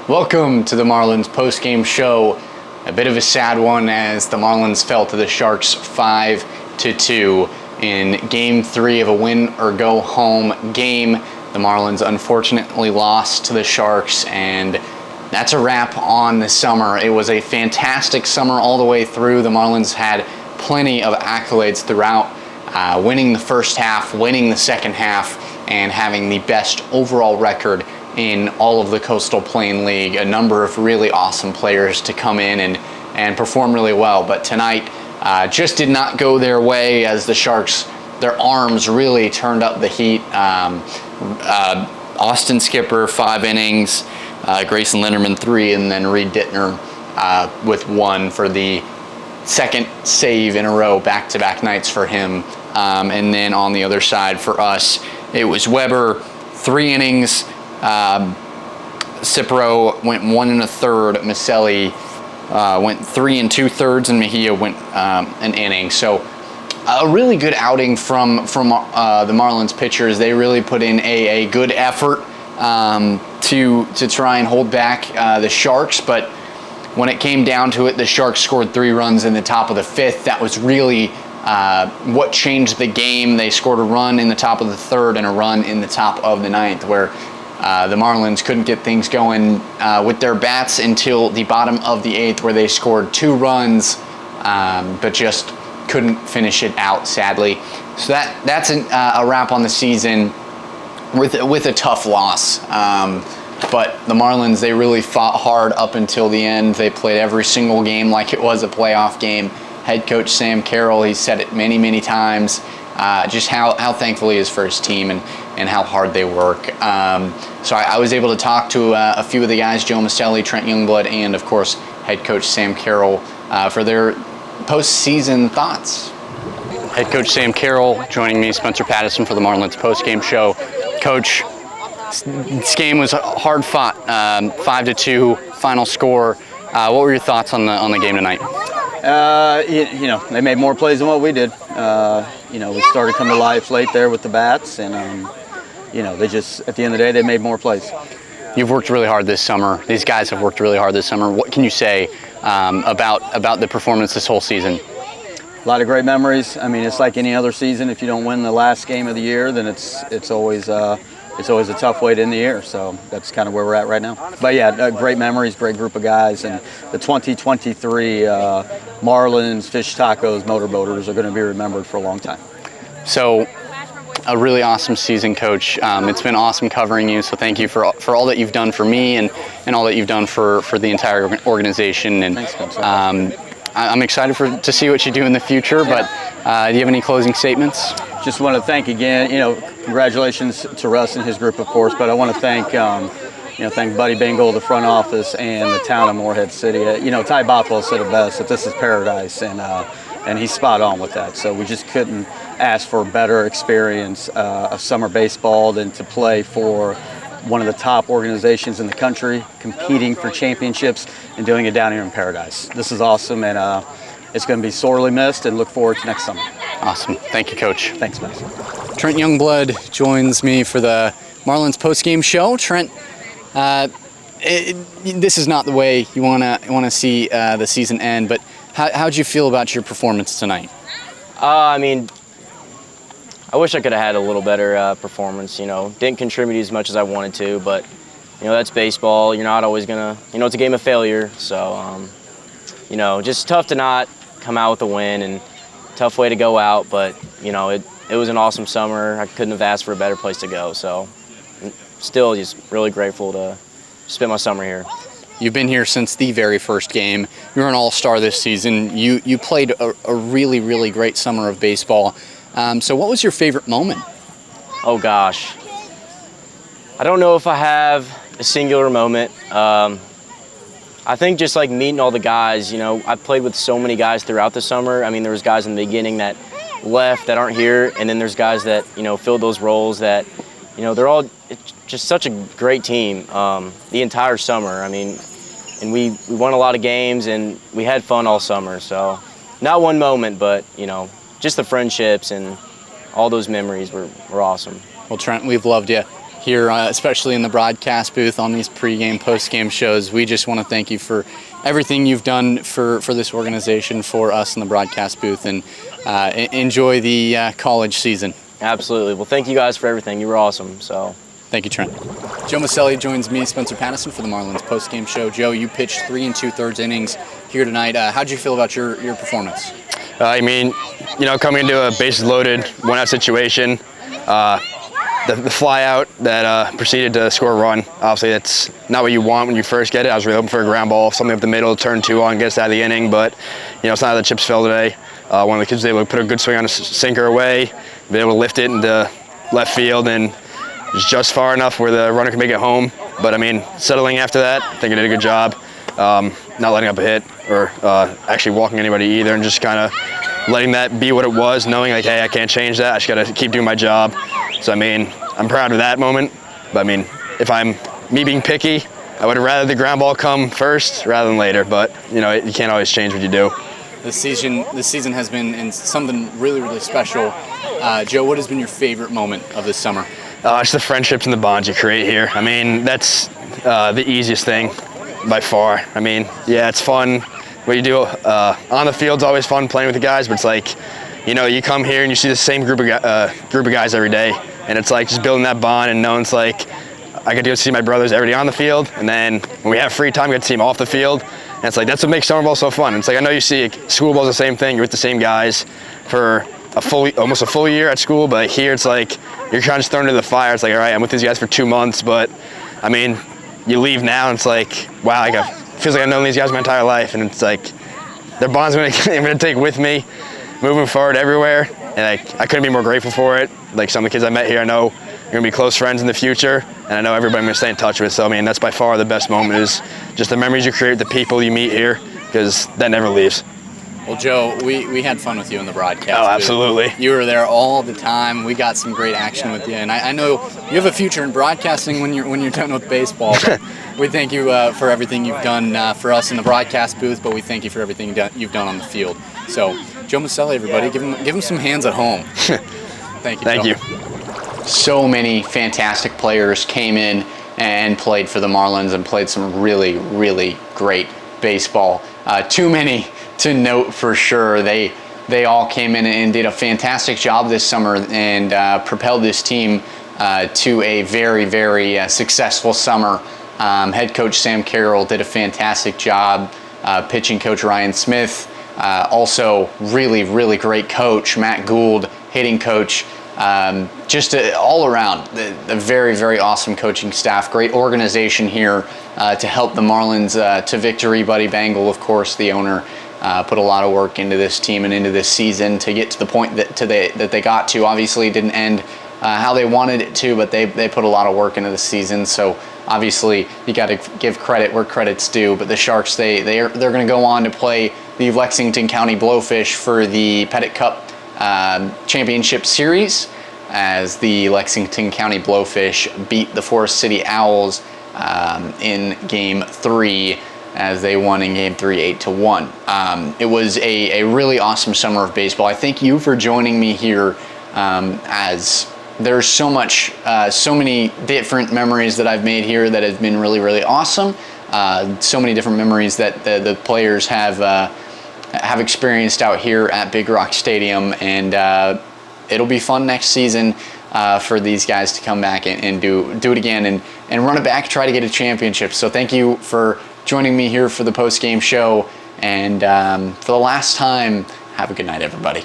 Welcome to the Marlins postgame show. A bit of a sad one as the Marlins fell to the Sharks 5-2 in Game 3 of a win-or-go-home game. The Marlins unfortunately lost to the Sharks, and that's a wrap on the summer. It was a fantastic summer all the way through. The Marlins had plenty of accolades throughout, winning the first half, winning the second half, and having the best overall record in all of the Coastal Plain League. A number of really awesome players to come in and perform really well. But tonight just did not go their way as the Sharks, their arms really turned up the heat. Austin Skipper, 5 innings, Grayson Linderman, 3, and then Reed Dittner with 1 for the second save in a row, back-to-back nights for him. And then on the other side for us, it was Weber, 3 innings, Cipro went 1 1/3, Maselli went 3 2/3, and Mejia went an inning. So a really good outing from the Marlins pitchers. They really put in a good effort to try and hold back the Sharks, but when it came down to it, the Sharks scored 3 runs in the top of the 5th. That was really what changed the game. They scored a run in the top of the 3rd and a run in the top of the 9th, where the Marlins couldn't get things going with their bats until the bottom of the 8th, where they scored 2 runs, but just couldn't finish it out, sadly. So that's a wrap on the season with a tough loss. But the Marlins, they really fought hard up until the end. They played every single game like it was a playoff game. Head coach Sam Carroll, he said it many, many times, just how thankful he is for his team and how hard they work. So I was able to talk to a few of the guys, Joe Maselli, Trent Youngblood, and of course head coach Sam Carroll for their postseason thoughts. Head coach Sam Carroll joining me, Spencer Patterson, for the Marlins postgame show. Coach, this game was hard fought, 5-2 final score. What were your thoughts on the game tonight? They made more plays than what we did. We started coming to life late there with the bats, and they just, at the end of the day, they made more plays. You've worked really hard this summer. These guys have worked really hard this summer. What can you say about the performance this whole season? A lot of great memories. I mean, it's like any other season. If you don't win the last game of the year, then it's always a tough way to end the year. So that's kind of where we're at right now. But yeah, great memories, great group of guys, and the 2023 Marlins, Fish Tacos, Motorboaters are going to be remembered for a long time. So, a really awesome season, Coach. It's been awesome covering you, so thank you for all that you've done for me and all that you've done for the entire organization. And Thanks, I'm excited to see what you do in the future, but do you have any closing statements? Just want to thank again, congratulations to Russ and his group, of course, but I want to thank Buddy Bingle, the front office, and the town of Morehead City. Ty Bothwell said it best, that this is paradise, and he's spot on with that. So we just couldn't ask for a better experience of summer baseball than to play for one of the top organizations in the country, competing for championships and doing it down here in paradise. This is awesome, and it's going to be sorely missed, and look forward to next summer. Awesome. Thank you, Coach. Thanks, man. Trent Youngblood joins me for the Marlins postgame show. Trent, this is not the way you want to see the season end, but how'd you feel about your performance tonight? I wish I could have had a little better performance. Didn't contribute as much as I wanted to, but that's baseball. You're not always gonna. It's a game of failure. So, just tough to not come out with a win, and tough way to go out. But it was an awesome summer. I couldn't have asked for a better place to go. So, still just really grateful to spend my summer here. You've been here since the very first game. You're an all-star this season. You played a really, really great summer of baseball. So what was your favorite moment? Oh, gosh. I don't know if I have a singular moment. I think just like meeting all the guys, I've played with so many guys throughout the summer. I mean, there was guys in the beginning that left that aren't here, and then there's guys that, filled those roles that, they're all just such a great team the entire summer. I mean, and we won a lot of games, and we had fun all summer. So not one moment, but, just the friendships and all those memories were awesome. Well, Trent, we've loved you here, especially in the broadcast booth on these pregame, postgame shows. We just want to thank you for everything you've done for this organization, for us in the broadcast booth, and enjoy the college season. Absolutely. Well, thank you guys for everything. You were awesome. So. Thank you, Trent. Joe Maselli joins me, Spencer Pattison, for the Marlins postgame show. Joe, you pitched 3 2/3 innings here tonight. How'd you feel about your performance? I mean, coming into a bases loaded, 1-out situation, the fly out that proceeded to score a run. Obviously, that's not what you want when you first get it. I was really hoping for a ground ball, something up the middle, turn 2 on, get us out of the inning. But it's not how the chips fell today. One of the kids was able to put a good swing on a sinker away, be able to lift it into left field, and just far enough where the runner can make it home. But I mean, settling after that, I think I did a good job. Not letting up a hit or actually walking anybody either, and just kind of letting that be what it was, knowing like, hey, I can't change that. I just got to keep doing my job. So I mean, I'm proud of that moment. But I mean, if I'm me being picky, I would have rather the ground ball come first rather than later. But you can't always change what you do. This season has been something really, really special. Joe, what has been your favorite moment of this summer? It's the friendships and the bonds you create here. I mean, that's the easiest thing by far. I mean, yeah, it's fun. What you do on the field's always fun playing with the guys, but it's like, you come here and you see the same group of guys every day, and it's like just building that bond and knowing it's like I get to go see my brothers every day on the field, and then when we have free time, we get to see them off the field, and it's like that's what makes summer ball so fun. It's like I know you see school ball's the same thing. You're with the same guys for almost a full year at school, but here it's like you're kind of just thrown into the fire. It's like, all right, I'm with these guys for 2 months, but I mean, you leave now and it's like, wow, it feels like I've known these guys my entire life, and it's like their bond's I'm gonna take with me moving forward everywhere, and I couldn't be more grateful for it. Like some of the kids I met here, I know are gonna be close friends in the future, and I know everybody I'm gonna stay in touch with. So I mean, that's by far the best moment, is just the memories you create, the people you meet here, because that never leaves. Well, Joe, we had fun with you in the broadcast. Oh, absolutely. You were there all the time. We got some great action with you, and I know you have a future in broadcasting when you're done with baseball. We thank you for everything you've done for us in the broadcast booth, but we thank you for everything you've done on the field. So, Joe Maselli, everybody, give him some hands at home. Thank you. Thank Joe. you. So many fantastic players came in and played for the Marlins and played some really, really great baseball. Too many to note for sure. They all came in and did a fantastic job this summer and propelled this team to a very, very successful summer. Head coach Sam Carroll did a fantastic job. Pitching coach Ryan Smith, also really, really great coach Matt Gould, hitting coach. Just all around the very, very awesome coaching staff. Great organization here to help the Marlins to victory. Buddy Bangle, of course, the owner, put a lot of work into this team and into this season to get to the point that they got to. Obviously, it didn't end how they wanted it to, but they put a lot of work into the season. So obviously, you got to give credit where credit's due. But the Sharks, they're going to go on to play the Lexington County Blowfish for the Pettit Cup Championship Series, as the Lexington County Blowfish beat the Forest City Owls in Game 3, as they won in Game 3 8-1. It was a really awesome summer of baseball. I thank you for joining me here, as there's so many different memories that I've made here that have been really, really awesome. So many different memories that the players have experienced out here at Big Rock Stadium, and it'll be fun next season for these guys to come back and do it again and run it back, try to get a championship. So thank you for joining me here for the post-game show, and for the last time, have a good night, everybody.